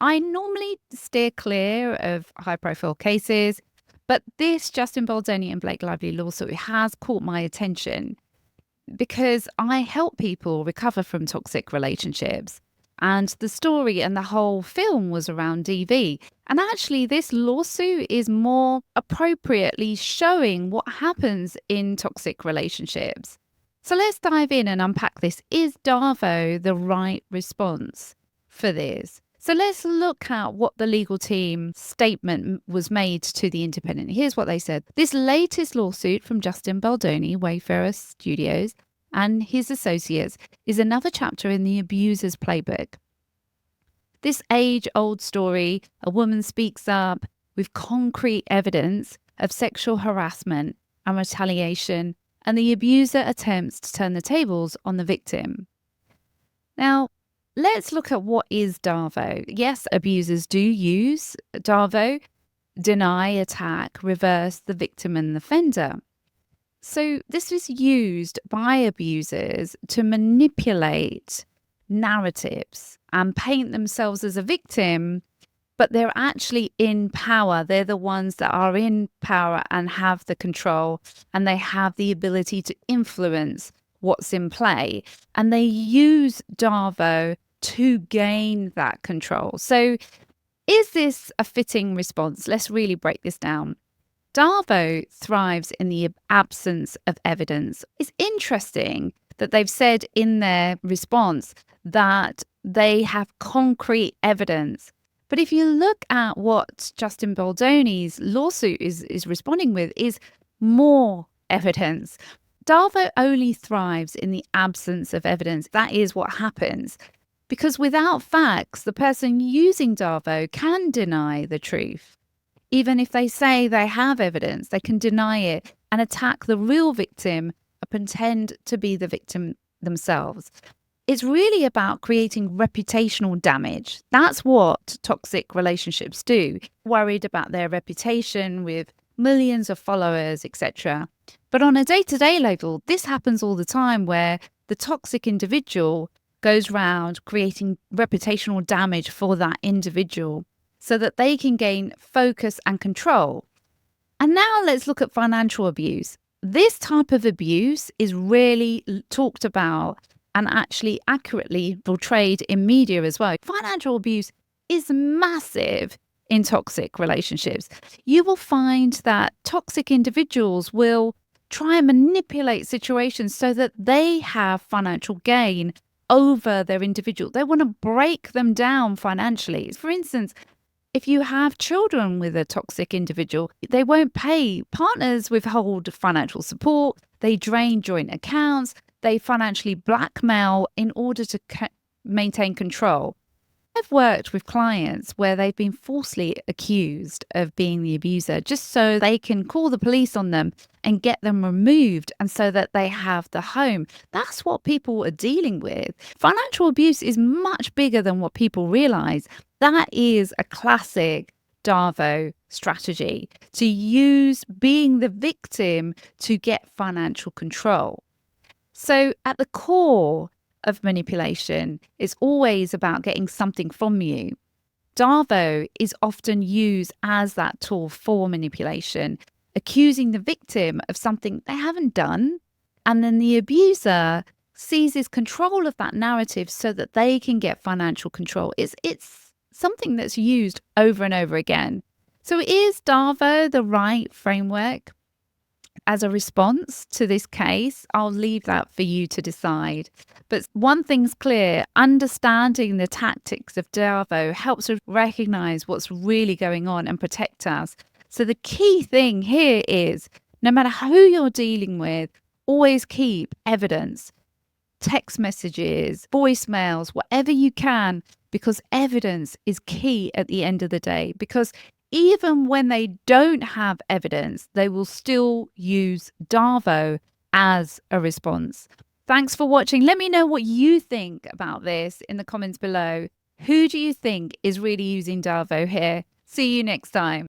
I normally steer clear of high-profile cases, but this Justin Baldoni and Blake Lively lawsuit has caught my attention because I help people recover from toxic relationships. And the story and the whole film was around DV. And actually, this lawsuit is more appropriately showing what happens in toxic relationships. So let's dive in and unpack this. Is DARVO the right response for this? So let's look at what the legal team statement was made to the Independent. Here's what they said. This latest lawsuit from Justin Baldoni, Wayfarer Studios, and his associates is another chapter in the abuser's playbook. This age-old story, a woman speaks up with concrete evidence of sexual harassment and retaliation, and the abuser attempts to turn the tables on the victim. Now, let's look at what is DARVO. Yes, abusers do use DARVO: deny, attack, reverse the victim and the offender. So this is used by abusers to manipulate narratives and paint themselves as a victim, but they're actually in power. They're the ones that are in power and have the control, and they have the ability to influence what's in play. And they use DARVO to gain that control. So is this a fitting response? Let's really break this down. DARVO thrives in the absence of evidence. It's interesting that they've said in their response that they have concrete evidence. But if you look at what Justin Baldoni's lawsuit is responding with, is more evidence. DARVO only thrives in the absence of evidence. That is what happens. Because without facts, the person using DARVO can deny the truth. Even if they say they have evidence, they can deny it and attack the real victim and pretend to be the victim themselves. It's really about creating reputational damage. That's what toxic relationships do. Worried about their reputation with millions of followers, etc. But on a day-to-day level, this happens all the time, where the toxic individual goes around creating reputational damage for that individual so that they can gain focus and control. And now let's look at financial abuse. This type of abuse is really talked about and actually accurately portrayed in media as well. Financial abuse is massive in toxic relationships. You will find that toxic individuals will try and manipulate situations so that they have financial gain over their individual. They want to break them down financially. For instance, if you have children with a toxic individual, they won't pay. Partners withhold financial support. They drain joint accounts. They financially blackmail in order to maintain control. I've worked with clients where they've been falsely accused of being the abuser just so they can call the police on them and get them removed, and so that they have the home. That's what people are dealing with. Financial abuse is much bigger than what people realize. That is a classic DARVO strategy, to use being the victim to get financial control. So at the core of manipulation is always about getting something from you. DARVO is often used as that tool for manipulation, accusing the victim of something they haven't done, and then the abuser seizes control of that narrative so that they can get financial control. It's something that's used over and over again. So is DARVO the right framework as a response to this case? I'll leave that for you to decide. But one thing's clear: understanding the tactics of DARVO helps us recognize what's really going on and protect us. So the key thing here is, no matter who you're dealing with, always keep evidence, text messages, voicemails, whatever you can, because evidence is key at the end of the day. Because even when they don't have evidence, they will still use DARVO as a response. Thanks for watching. Let me know what you think about this in the comments below. Who do you think is really using DARVO here? See you next time.